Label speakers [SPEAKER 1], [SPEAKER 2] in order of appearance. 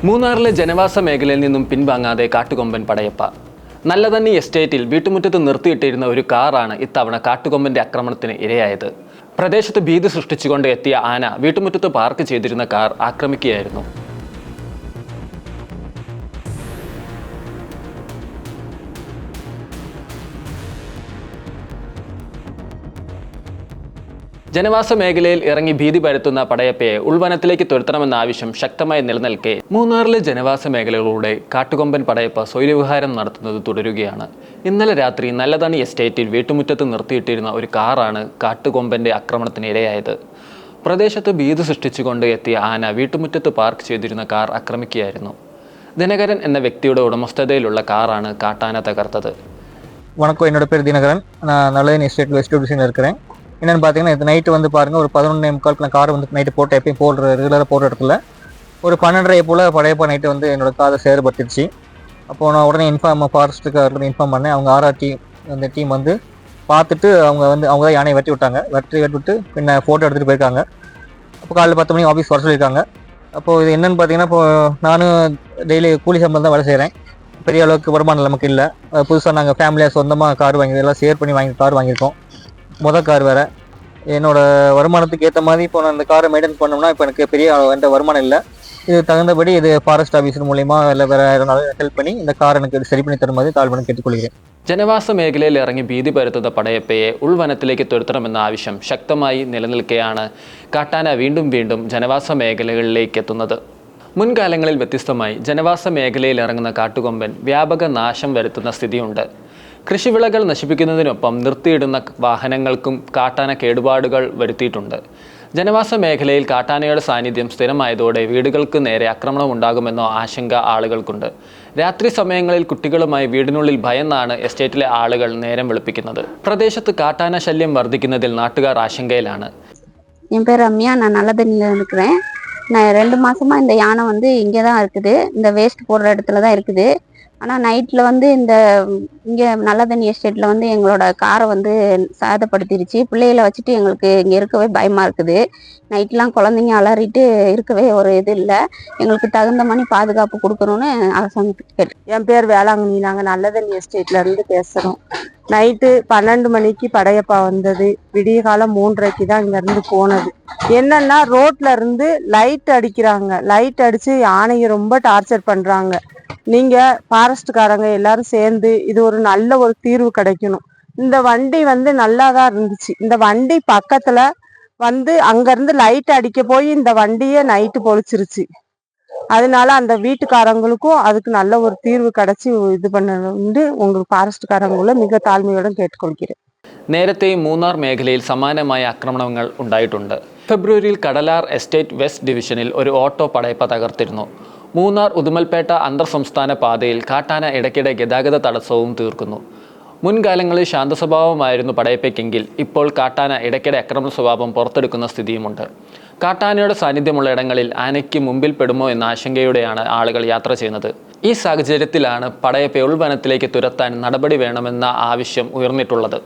[SPEAKER 1] മൂന്നാറിലെ ജനവാസ മേഖലയിൽ നിന്നും പിൻവാങ്ങാതെ കാട്ടുകൊമ്പൻ പടയപ്പ. നല്ലതണ്ണി എസ്റ്റേറ്റിൽ വീട്ടുമുറ്റത്ത് നിർത്തിയിട്ടിരുന്ന ഒരു കാറാണ് ഇത്തവണ കാട്ടുകൊമ്പന്റെ ആക്രമണത്തിന് ഇരയായത്. പ്രദേശത്ത് ഭീതി സൃഷ്ടിച്ചുകൊണ്ട് എത്തിയ ആന വീട്ടുമുറ്റത്ത് പാർക്ക് ചെയ്തിരുന്ന കാർ ആക്രമിക്കുകയായിരുന്നു. ജനവാസ മേഖലയിൽ ഇറങ്ങി ഭീതി പരത്തുന്ന പടയപ്പയെ ഉൾവനത്തിലേക്ക് തുരത്തണമെന്ന ആവശ്യം ശക്തമായി നിലനിൽക്കെ മൂന്നാറിലെ ജനവാസ മേഖലകളിലൂടെ കാട്ടുകൊമ്പൻ പടയപ്പ സ്വൈര്യവിഹാരം നടത്തുന്നത് തുടരുകയാണ്. ഇന്നലെ രാത്രി നല്ലതണി എസ്റ്റേറ്റിൽ വീട്ടുമുറ്റത്ത് നിർത്തിയിട്ടിരുന്ന ഒരു കാറാണ് കാട്ടുകൊമ്പന്റെ ആക്രമണത്തിന് ഇരയായത്. പ്രദേശത്ത് ഭീതി സൃഷ്ടിച്ചുകൊണ്ട് എത്തിയ ആന വീട്ടുമുറ്റത്ത് പാർക്ക് ചെയ്തിരുന്ന കാർ ആക്രമിക്കുകയായിരുന്നു. ദിനകരൻ എന്ന വ്യക്തിയുടെ ഉടമസ്ഥതയിലുള്ള കാറാണ് കാട്ടാന തകർത്തത്.
[SPEAKER 2] வணக்கம், என்னோட பேர் தினகரன். நான் நல்லதண்ணி எஸ்டேட் வெஸ்ட் டிவிஷனில் இருக்கிறேன். என்னென்னு பார்த்தீங்கன்னா, இது நைட்டு வந்து பாருங்கள், ஒரு 11:45 நான் கார் வந்து நைட்டு போட்டு எப்பயும் போடுற ரெகுலராக போடுற இடத்துல ஒரு 12:30 போல் படையப்பா நைட்டு வந்து என்னோடய காதை சேறுபட்டுருச்சு. அப்போது நான் உடனே ஃபாரஸ்ட்டுக்காரர்கிட்ட இன்ஃபார்ம் பண்ணேன். அவங்க ஆர்ஆர்டி அந்த டீம் வந்து பார்த்துட்டு அவங்க தான் யானையை வெட்டி விட்டாங்க. வெட்டி விட்டு பின்ன ஃபோட்டோ எடுத்துகிட்டு போயிருக்காங்க. அப்போ காலையில் 10 மணிக்கு ஆஃபீஸ் வர சொல்லியிருக்காங்க. அப்போது இது என்னென்னு பார்த்தீங்கன்னா, இப்போது நானும் டெய்லி கூலி சம்பளம் தான் வேலை செய்கிறேன். பெரிய அளவுக்கு வருமானம் நமக்கு இல்லை. புதுசாக நாங்கள் ஃபேமிலியாக சொந்தமாக கார் வாங்கி எல்லாம் ஷேர் பண்ணி கார் வாங்கியிருக்கோம். மொதல் கார் வேறு. என்னோடய வருமானத்துக்கு ஏற்ற மாதிரி இப்போ நான் அந்த காரை மெயின்டைன் பண்ணோம்னா இப்போ எனக்கு பெரிய எந்த வருமானம் இல்லை. இது தகுந்தபடி இது ஃபாரஸ்ட் ஆஃபீஸர் மூலிமா இல்லை வேறு யாராலும் ஹெல்ப் பண்ணி இந்த கார் எனக்கு சரி பண்ணி தருமாறு താഴ്മ കേട്ടുകൊള്ളുകയാണ്.
[SPEAKER 1] ജനവാസ മേഖലയിൽ ഇറങ്ങി ഭീതി പരത്തുന്ന പടയപ്പയെ ഉൾവനത്തിലേക്ക് തുരത്തണമെന്ന ആവശ്യം ശക്തമായി നിലനിൽക്കെയാണ് കാട്ടാന വീണ്ടും ജനവാസ മേഖലകളിലേക്ക് എത്തുന്നത്. മുൻകാലങ്ങളിൽ വ്യത്യസ്തമായി ജനവാസ മേഖലയിൽ ഇറങ്ങുന്ന കാട്ടുകൊമ്പൻ വ്യാപക നാശം വരുത്തുന്ന സ്ഥിതിയുണ്ട്. കൃഷിവിളകൾ നശിപ്പിക്കുന്നതിനൊപ്പം നിർത്തിയിടുന്ന വാഹനങ്ങൾക്കും കാട്ടാന കേടുപാടുകൾ വരുത്തിയിട്ടുണ്ട്. ജനവാസ മേഖലയിൽ കാട്ടാനയുടെ സാന്നിധ്യം സ്ഥിരമായതോടെ വീടുകൾക്ക് നേരെ ആക്രമണം ഉണ്ടാകുമെന്നോ ആശങ്ക ആളുകൾക്കുണ്ട്. രാത്രി സമയങ്ങളിൽ കുട്ടികളുമായി വീടിനുള്ളിൽ ഭയന്നാണ് എസ്റ്റേറ്റിലെ ആളുകൾ നേരം വെളുപ്പിക്കുന്നത്. പ്രദേശത്ത് കാട്ടാന ശല്യം വർദ്ധിക്കുന്നതിൽ നാട്ടുകാർ ആശങ്കയിലാണ്.
[SPEAKER 3] என் பேர் ரம்யா, நான் நல்லதண்ணியில் இருக்கிறேன். நான் 2 மாசமா இந்த யானை வந்து இங்கே தான் இருக்குது, இந்த வேஸ்ட் போடுற இடத்துல தான் இருக்குது. ஆனால் நைட்டில் வந்து இங்கே நல்லதண்ணி எஸ்டேட்டில் வந்து எங்களோட காரை வந்து சேதப்படுத்திடுச்சு. பிள்ளைகளை வச்சுட்டு எங்களுக்கு இங்கே இருக்கவே பயமாக இருக்குது. நைட்லாம் குழந்தைங்க அலறிட்டு இருக்கவே ஒரு இது இல்லை. எங்களுக்கு தகுந்த மாதிரி பாதுகாப்பு கொடுக்கணும்னு அரசாங்கத்துக்கு கேட்டு.
[SPEAKER 4] என் பேர் வேளாங்கண்ணி, நாங்கள் நல்லதண்ணி எஸ்டேட்லேருந்து பேசுகிறோம். நைட்டு 12 மணிக்கு படையப்பா வந்தது. விடிய காலம் 3:30 தான் இங்கேருந்து போனது. என்னன்னா ரோட்ல இருந்து லைட் அடிக்கிறாங்க. லைட் அடித்து யானையை ரொம்ப டார்ச்சர் பண்ணுறாங்க. நீங்கள் ஃபாரஸ்ட்டுக்காரங்க எல்லாரும் சேர்ந்து இது ஒரு நல்ல ஒரு தீர்வு கிடைக்கணும். இந்த வண்டி வந்து நல்லா தான் இருந்துச்சு. இந்த வண்டி பக்கத்தில் வந்து அங்கேருந்து லைட் அடிக்க போய் இந்த வண்டியை நைட்டு பொழிச்சிருச்சு. அதனால அந்த வீட்டுக்காரங்களுக்கும் அதுக்கு நல்ல ஒரு தீர்வு கிடைச்சி இது பண்ணணும்னு உங்களுக்கு ஃபாரസ്റ്റുകാരങ്ങളെ മിക താഴ്മയോടെ കേട്ടുകൊള്ളുகிறேன்.
[SPEAKER 1] നേരത്തെ മൂന്നാർ മേഖലയിൽ സമാനമായ ആക്രമണങ്ങൾ ഉണ്ടായിട്ടുണ്ട്. ഫെബ്രുവരിയിൽ കടലാർ എസ്റ്റേറ്റ് വെസ്റ്റ് ഡിവിഷനിൽ ഒരു ഓട്ടോ പടയപ്പ തകർത്തിരുന്നു. മൂന്നാർ ഉദുമൽപേട്ട അന്തർ സംസ്ഥാന പാതയിൽ കാട്ടാന ഇടയ്ക്കിടെ ഗതാഗത തടസ്സവും തീർക്കുന്നു. മുൻകാലങ്ങളിൽ ശാന്തസ്വഭാവമായിരുന്നു പടയപ്പയ്ക്കെങ്കിൽ ഇപ്പോൾ കാട്ടാന ഇടയ്ക്കിടെ ആക്രമണ സ്വഭാവം പുറത്തെടുക്കുന്ന സ്ഥിതിയുമുണ്ട്. കാട്ടാനയുടെ സാന്നിധ്യമുള്ള ഇടങ്ങളിൽ ആനയ്ക്ക് മുമ്പിൽ പെടുമോ എന്ന ആശങ്കയോടെയാണ് ആളുകൾ യാത്ര ചെയ്യുന്നത്. ഈ സാഹചര്യത്തിലാണ് പടയപ്പയെ ഉൾവനത്തിലേക്ക് തുരത്താൻ നടപടി വേണമെന്ന ആവശ്യം ഉയർന്നിട്ടുള്ളത്.